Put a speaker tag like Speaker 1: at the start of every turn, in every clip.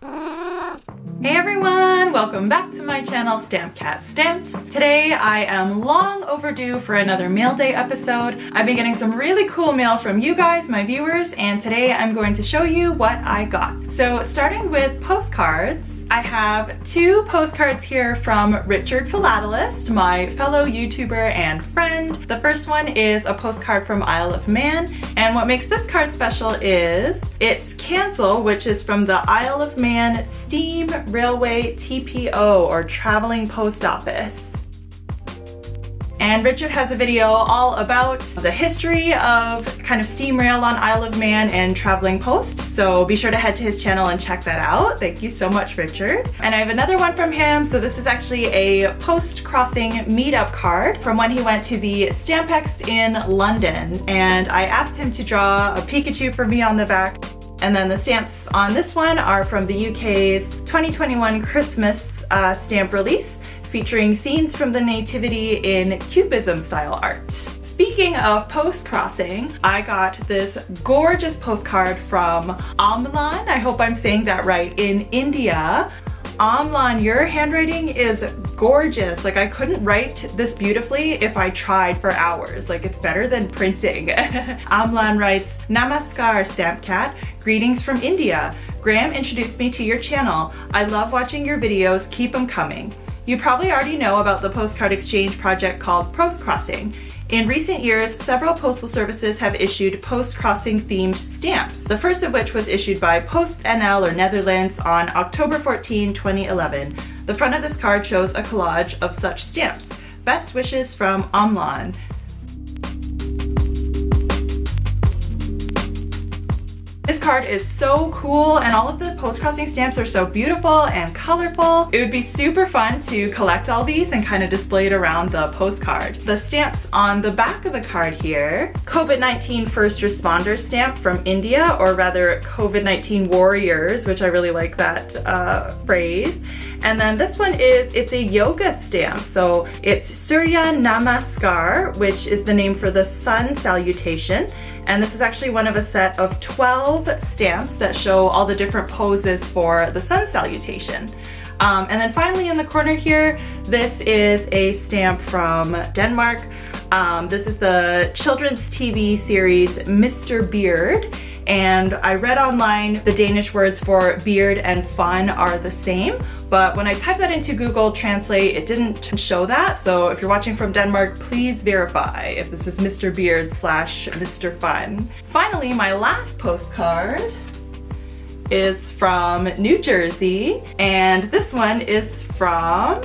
Speaker 1: Hey everyone, welcome back to my channel StampCat Stamps. Today I am long overdue for another mail day episode. I've been getting some really cool mail from you guys, my viewers, and today I'm going to show you what I got. So starting with postcards, I have two postcards here from Richard Philatelist, my fellow YouTuber and friend. The first one is a postcard from Isle of Man, and what makes this card special is it's cancel, which is from the Isle of Man Steam Railway TPO, or Traveling Post Office. And Richard has a video all about the history of kind of steam rail on Isle of Man and traveling post. So be sure to head to his channel and check that out. Thank you so much, Richard. And I have another one from him. So this is actually a post-crossing meetup card from when he went to the Stampex in London. And I asked him to draw a Pikachu for me on the back. And then the stamps on this one are from the UK's 2021 Christmas stamp release, featuring scenes from the Nativity in Cubism style art. Speaking of post-crossing, I got this gorgeous postcard from Amlan, I hope I'm saying that right, in India. Amlan, your handwriting is gorgeous. Like, I couldn't write this beautifully if I tried for hours. Like, it's better than printing. Amlan writes, "Namaskar, StampCat. Greetings from India. Graham introduced me to your channel. I love watching your videos. Keep them coming. You probably already know about the postcard exchange project called PostCrossing. In recent years, several postal services have issued post-crossing themed stamps, the first of which was issued by PostNL or Netherlands on October 14, 2011. The front of this card shows a collage of such stamps. Best wishes from Amlan." This card is so cool, and all of the post-crossing stamps are so beautiful and colorful. It would be super fun to collect all these and kind of display it around the postcard. The stamps on the back of the card here, COVID-19 first responder stamp from India, or rather COVID-19 warriors, which I really like that phrase. And then this one it's a yoga stamp. So it's Surya Namaskar, which is the name for the sun salutation. And this is actually one of a set of 12 stamps that show all the different poses for the sun salutation. And then finally in the corner here, this is a stamp from Denmark. This is the children's TV series Mr. Beard. And I read online the Danish words for beard and fun are the same, but when I typed that into Google Translate, it didn't show that. So if you're watching from Denmark, please verify if this is Mr. Beard / Mr. Fun. Finally, my last postcard is from New Jersey, and this one is from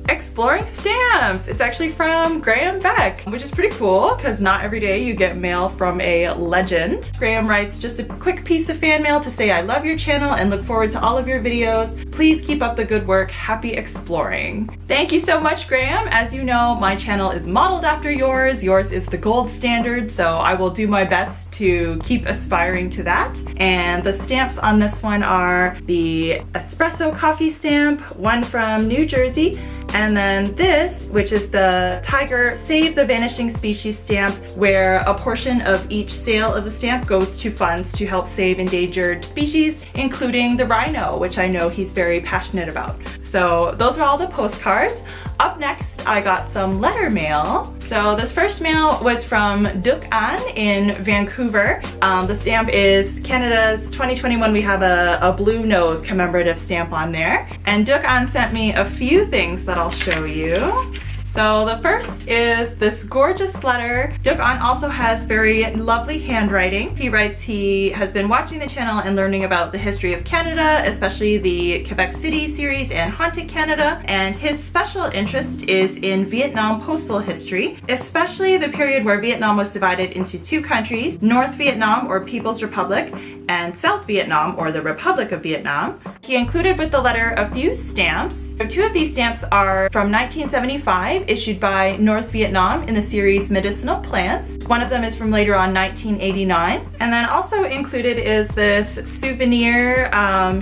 Speaker 1: Exploring Stamps. It's actually from Graham Beck, which is pretty cool because not every day you get mail from a legend. Graham writes, "Just a quick piece of fan mail to say I love your channel and look forward to all of your videos. Please keep up the good work. Happy exploring." Thank you so much, Graham. As you know, my channel is modeled after yours. Yours is the gold standard, so I will do my best to keep aspiring to that. And the stamps on this one are the espresso coffee stamp, one from New Jersey, and then this, which is the Tiger Save the Vanishing Species stamp, where a portion of each sale of the stamp goes to funds to help save endangered species, including the rhino, which I know he's very passionate about. So those are all the postcards. Up next, I got some letter mail. So this first mail was from Duc An in Vancouver. The stamp is Canada's 2021. We have a blue nose commemorative stamp on there. And Duc An sent me a few things that I'll show you. So the first is this gorgeous letter. Duc An also has very lovely handwriting. He writes he has been watching the channel and learning about the history of Canada, especially the Quebec City series and Haunted Canada, and his special interest is in Vietnam postal history, especially the period where Vietnam was divided into two countries, North Vietnam or People's Republic and South Vietnam or the Republic of Vietnam. He included with the letter a few stamps. Two of these stamps are from 1975, issued by North Vietnam in the series Medicinal Plants. One of them is from later on 1989. And then also included is this souvenir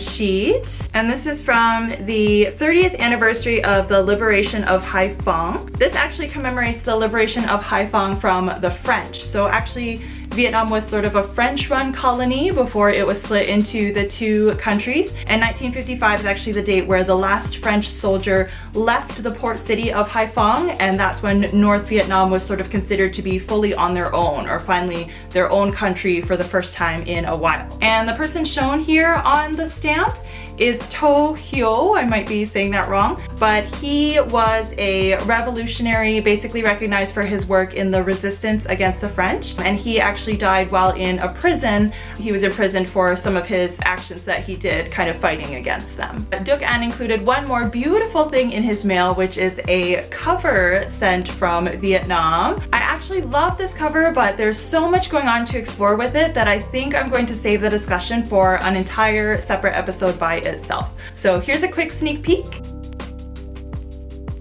Speaker 1: sheet. And this is from the 30th anniversary of the liberation of Haiphong. This actually commemorates the liberation of Haiphong from the French. So actually Vietnam was sort of a French-run colony before it was split into the two countries, and 1955 is actually the date where the last French soldier left the port city of Haiphong, and that's when North Vietnam was sort of considered to be fully on their own, or finally their own country for the first time in a while. And the person shown here on the stamp is To Hyo. I might be saying that wrong, but he was a revolutionary, basically recognized for his work in the resistance against the French, and he actually died while in a prison. He was imprisoned for some of his actions that he did kind of fighting against them. Duc An included one more beautiful thing in his mail, which is a cover sent from Vietnam. I actually love this cover, but there's so much going on to explore with it that I think I'm going to save the discussion for an entire separate episode by itself. So here's a quick sneak peek.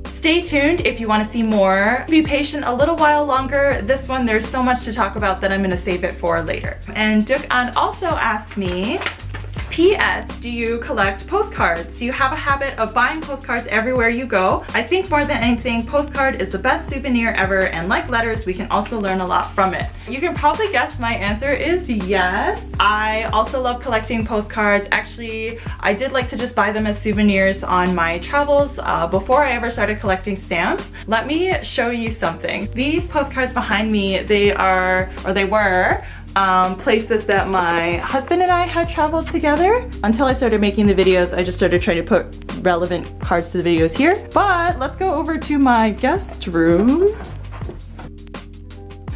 Speaker 1: Stay tuned if you want to see more. Be patient a little while longer. This one, there's so much to talk about that I'm going to save it for later. And Duc An also asked me, P.S. Do you collect postcards? Do you have a habit of buying postcards everywhere you go? I think more than anything, postcard is the best souvenir ever, and like letters, we can also learn a lot from it. You can probably guess my answer is yes. I also love collecting postcards. Actually, I did like to just buy them as souvenirs on my travels before I ever started collecting stamps. Let me show you something. These postcards behind me, they were places that my husband and I had traveled together. Until I started making the videos, I just started trying to put relevant cards to the videos here. But let's go over to my guest room.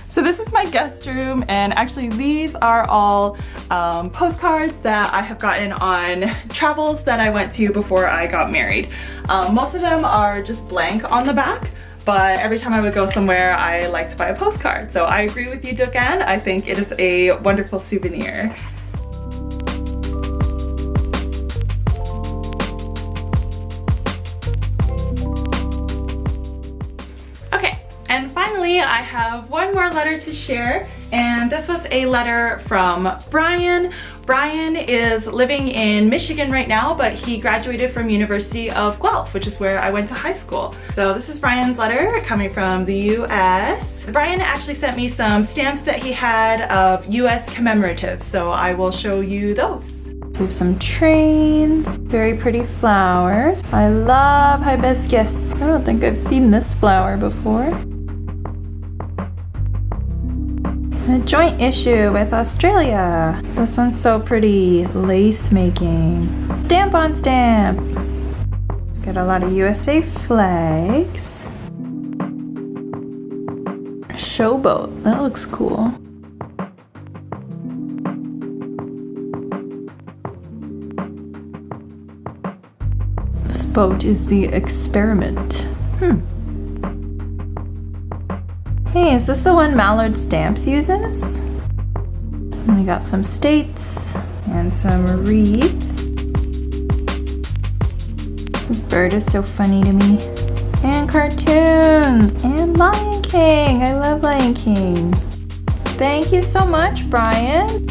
Speaker 1: So this is my guest room, and actually these are all postcards that I have gotten on travels that I went to before I got married. Most of them are just blank on the back, but every time I would go somewhere, I like to buy a postcard. So I agree with you, Duc An. I think it is a wonderful souvenir. Okay, and finally, I have one more letter to share, and this was a letter from Brian. Brian is living in Michigan right now, but he graduated from University of Guelph, which is where I went to high school. So this is Brian's letter coming from the US. Brian actually sent me some stamps that he had of US Commemoratives, so I will show you those. There's some trains, very pretty flowers. I love hibiscus. I don't think I've seen this flower before. A joint issue with Australia. This one's so pretty. Lace making. Stamp on stamp. Got a lot of USA flags. Showboat. That looks cool. This boat is the Experiment. Hey, is this the one Mallard Stamps uses? And we got some states and some wreaths. This bird is so funny to me. And cartoons and Lion King. I love Lion King. Thank you so much, Brian.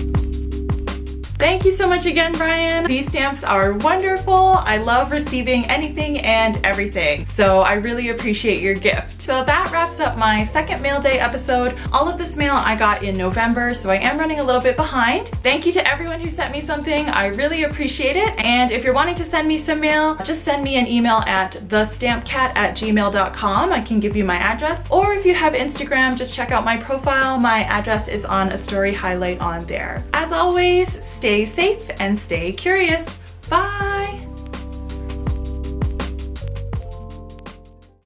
Speaker 1: Thank you so much again, Brian. These stamps are wonderful. I love receiving anything and everything, so I really appreciate your gift. So that wraps up my second mail day episode. All of this mail I got in November, so I am running a little bit behind. Thank you to everyone who sent me something. I really appreciate it. And if you're wanting to send me some mail, just send me an email at TheStampCat@gmail.com. I can give you my address. Or if you have Instagram, just check out my profile. My address is on a story highlight on there. As always, stay safe and stay curious. Bye!